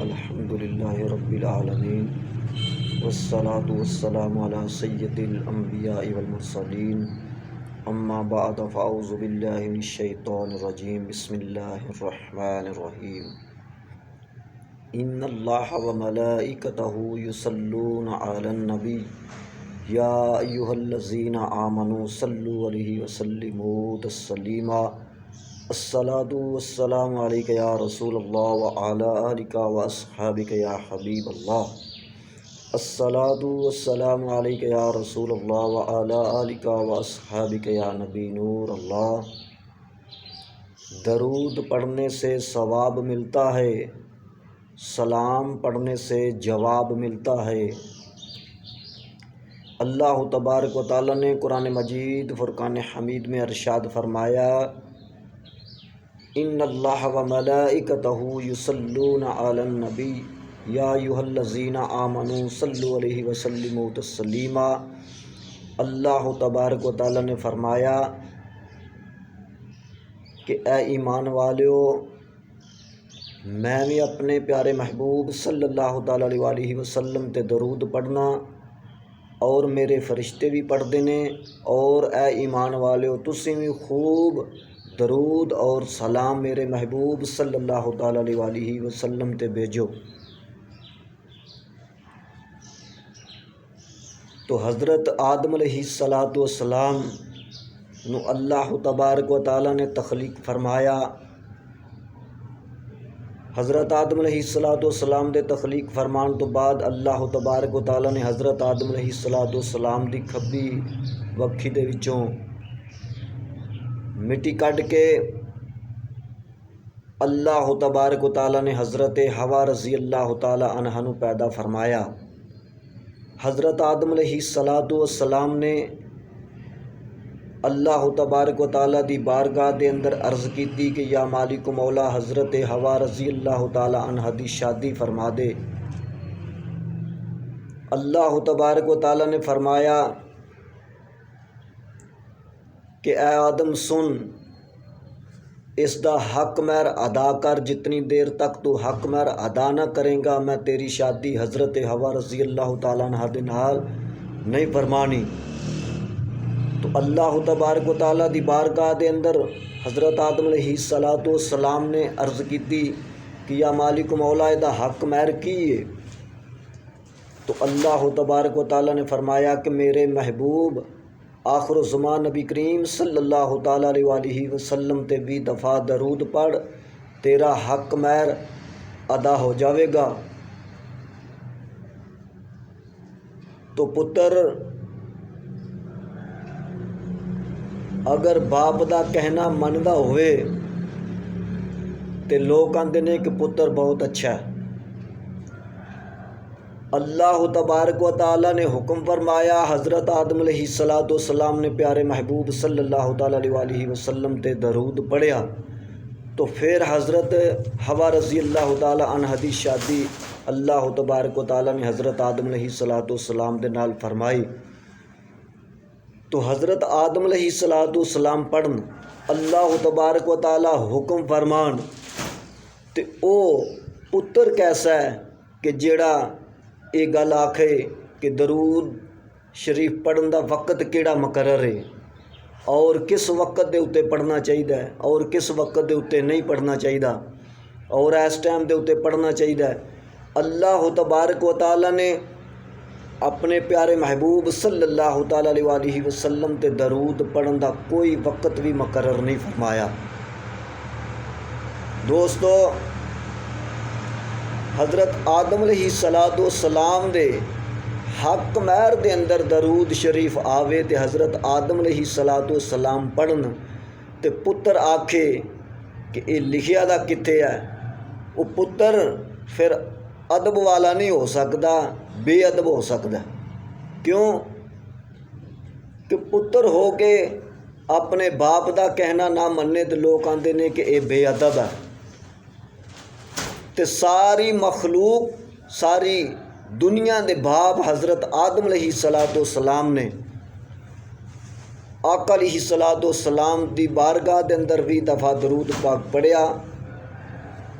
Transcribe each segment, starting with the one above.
الحمد للہ رب العالمین والصلاة والسلام علی سید الانبیاء والمرسلین اما بعد فاعوذ باللہ من الشیطان الرجیم بسم اللہ الرحمن الرحیم ان اللہ وملائکتہ یصلون علی النبی یا ایہا الذین آمنوا صلوا علیہ وسلموا تسلیما الصلاۃ والسلام علیک یا رسول اللہ وعلی آلک واصحابک یا حبیب اللہ الصلاۃ والسلام علیک یا رسول اللہ وعلی آلک واصحابک یا نبی نور اللہ۔ درود پڑھنے سے ثواب ملتا ہے، سلام پڑھنے سے جواب ملتا ہے۔ اللہ تبارک و تعالیٰ نے قرآن مجید فرقان حمید میں ارشاد فرمایا، ان اللہ وملائکتہ یصلون علی النبی یا ایھا الذین آمنوا صلوا علیہ وسلموا تسلیما۔ اللہ تبارک و تعالیٰ نے فرمایا کہ اے ایمان والو، میں بھی اپنے پیارے محبوب صلی اللہ تعالیٰ علیہ وسلم تے درود پڑھنا اور میرے فرشتے بھی پڑھتے ہیں، اور اے ایمان والو تسی بھی خوب درود اور سلام میرے محبوب صلی اللہ تعالیٰ علیہ وسلم تے بھیجو۔ تو حضرت آدم علیہ السلام نو اللہ تبارک و تعالیٰ نے تخلیق فرمایا۔ حضرت آدم علیہ السلام دے تخلیق فرمان تو بعد اللہ تبارک و تعالیٰ نے حضرت آدم علیہ السلام دی کھبی وکھی دے وچوں مٹی کڈ کے اللہ تبارک و تعالیٰ نے حضرت حوا رضی اللہ تعالیٰ عنہا نو پیدا فرمایا۔ حضرت آدم علیہ السلام نے اللہ تبارک و تعالیٰ دی بارگاہ دے اندر عرض کیتی کہ یا مالک و مولا، حضرت حوا رضی اللہ تعالیٰ عنہا دی شادی فرما دے۔ اللہ تبارک و تعالیٰ نے فرمایا کہ اے آدم سن، اس دا حق مہر ادا کر، جتنی دیر تک تو حق مہر ادا نہ کریں گا میں تیری شادی حضرت حوا رضی اللہ تعالیٰ عنہ دے نال نہیں فرمانی۔ تو اللہ تبارک و تعالیٰ دی بارگاہ دے اندر حضرت آدم علیہ السلام نے عرض کیتی کہ یا مالک مولا، دا حق مہر کی ہے؟ تو اللہ تبارک و تعالیٰ نے فرمایا کہ میرے محبوب آخر الزمان نبی کریم صلی اللہ تعالیٰ علیہ وسلم تے 20 دفعہ درود پڑھ، تیرا حق مہر ادا ہو جاوے گا۔ تو پتر اگر باپ دا کہنا مندا ہوئے تے لوگ کہندے نے کہ پتر بہت اچھا ہے۔ اللہ تبارک و تعالیٰ نے حکم فرمایا، حضرت آدم علیہ السلام نے پیارے محبوب صلی اللہ تعالیٰ علیہ وسلم تے درود پڑھیا، تو پھر حضرت حوا رضی اللہ تعالیٰ عنہ دی شادی اللہ تبارک و تعالیٰ نے حضرت آدم علیہ السلام دے نال فرمائی۔ تو حضرت آدم علیہ السلام پڑھن، اللہ تبارک و تعالیٰ حکم فرمان، تے او پتر کیسا ہے کہ جیڑا یہ گل آکھے کہ درود شریف پڑھن دا وقت کیڑا مقرر ہے، اور کس وقت دے اتے پڑھنا چاہیے اور کس وقت دے اتے نہیں پڑھنا چاہیے، اور اس ٹائم دے اتے پڑھنا چاہیے۔ اللہ تبارک و تعالیٰ نے اپنے پیارے محبوب صلی اللہ تعالیٰ علیہ وسلم تے درود پڑھن دا کوئی وقت بھی مقرر نہیں فرمایا۔ دوستو، حضرت آدم علیہ السلام دے حق مہر دے اندر درود شریف آوے تے حضرت آدم علیہ السلام پڑھن تے پتر آکھے کہ یہ لکھیا دا کتے ہے، وہ پتر پھر ادب والا نہیں ہو سکتا، بے ادب ہو سکتا۔ کیوں کہ پتر ہو کے اپنے باپ دا کہنا نہ مننے تے لوگ آندے نے کہ یہ بے ادب ہے۔ تے ساری مخلوق، ساری دنیا دے باپ حضرت آدم علیہ السلام نے آقا علیہ السلام دی بارگاہ دے اندر 20 دفعہ درود پاک پڑھیا،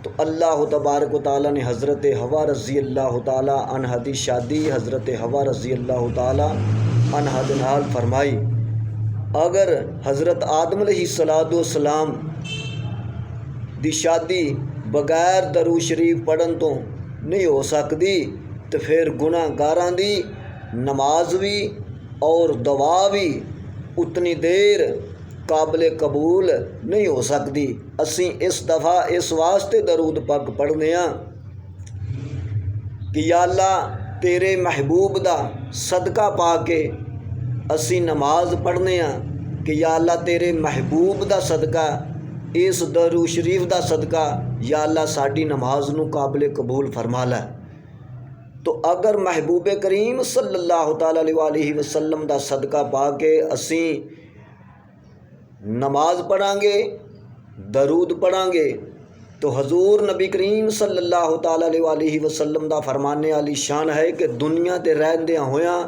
تو اللہ تبارک و تعالیٰ نے حضرت حوا رضی اللہ تعالیٰ عنہا دی شادی حضرت حوا رضی اللہ تعالیٰ عنہا دے نال فرمائی۔ اگر حضرت آدم علیہ السلام دی شادی بغیر درود شریف پڑھن تو نہیں ہو سکتی تو پھر گناہ گاراں دی نماز بھی اور دعا بھی اتنی دیر قابل قبول نہیں ہو سکتی۔ اسی اس دفعہ اس واسطے درود پاک پڑھنے ہاں کہ یا اللہ تیرے محبوب دا صدقہ پا کے اسی نماز پڑھنے ہاں کہ یا اللہ تیرے محبوب دا صدقہ اس درود شریف دا صدقہ یا اللہ ساڈی نماز نو قابل قبول فرما لے۔ تو اگر محبوب کریم صلی اللہ تعالیٰ علیہ وسلم دا صدقہ پا کے اسی نماز پڑھاں گے درود پڑھاں گے تو حضور نبی کریم صلی اللہ تعالیٰ علیہ وسلم دا فرمانے والی شان ہے کہ دنیا تے رہندیاں ہویاں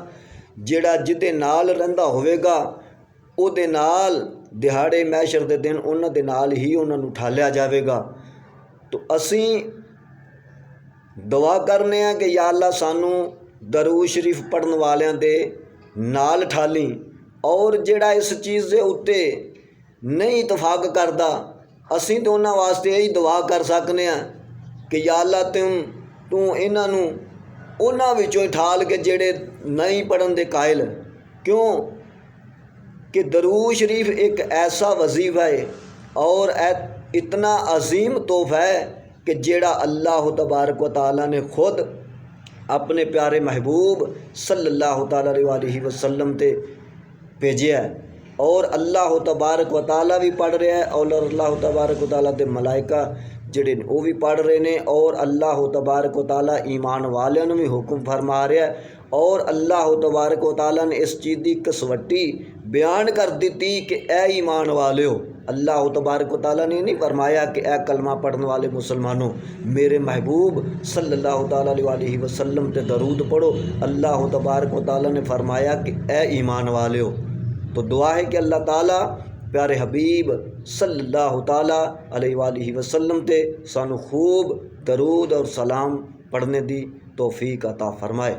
جیڑا جدے نال رہندا ہوئے گا او دے نال دہاڑے محشر دے دن انہاں دے نال ہی انہاں نوں ٹھالیا جاوے گا۔ تو اسی دعا کرنے ہیں کہ یا اللہ سانوں درود شریف پڑھن والیاں دے نال ٹھالی، اور جیڑا اس چیز دے اتے نہیں اتفاق کردا اسی تو انہاں واسطے یہی دعا کر سکنے ہیں کہ یا اللہ تو انہاں نوں انہاں وچوں ٹھال کے جیڑے نہیں پڑھن دے قائل، کیوں کہ درود شریف ایک ایسا وظیفہ ہے اور اتنا عظیم تحفہ ہے کہ جیڑا اللہ تبارک و تعالیٰ نے خود اپنے پیارے محبوب صلی اللہ تعالیٰ علیہ وسلم تے بھیجیا ہے، اور اللہ تبارک و تعالیٰ بھی پڑھ رہا ہے اور اللہ تبارک و تعالیٰ دے ملائکہ جڑے وہ بھی پڑھ رہے ہیں، اور اللہ تبارک و تعالیٰ ایمان والوں نے بھی حکم فرما رہا ہے، اور اللہ تبارک و تعالیٰ نے اس چیز کی کسوٹی بیان کر دیتی کہ اے ایمان والیو، اللہ تبارک و تعالیٰ نے نہیں فرمایا کہ اے کلمہ پڑھنے والے مسلمانوں میرے محبوب صلی اللہ تعالیٰ علیہ وسلم تے درود پڑھو، اللہ تبارک و تعالیٰ نے فرمایا کہ اے ایمان والیو۔ تو دعا ہے کہ اللہ تعالیٰ پیارے حبیب صلی اللہ تعالیٰ علیہ وسلم تے سانو خوب درود اور سلام پڑھنے دی توفیق عطا فرمائے۔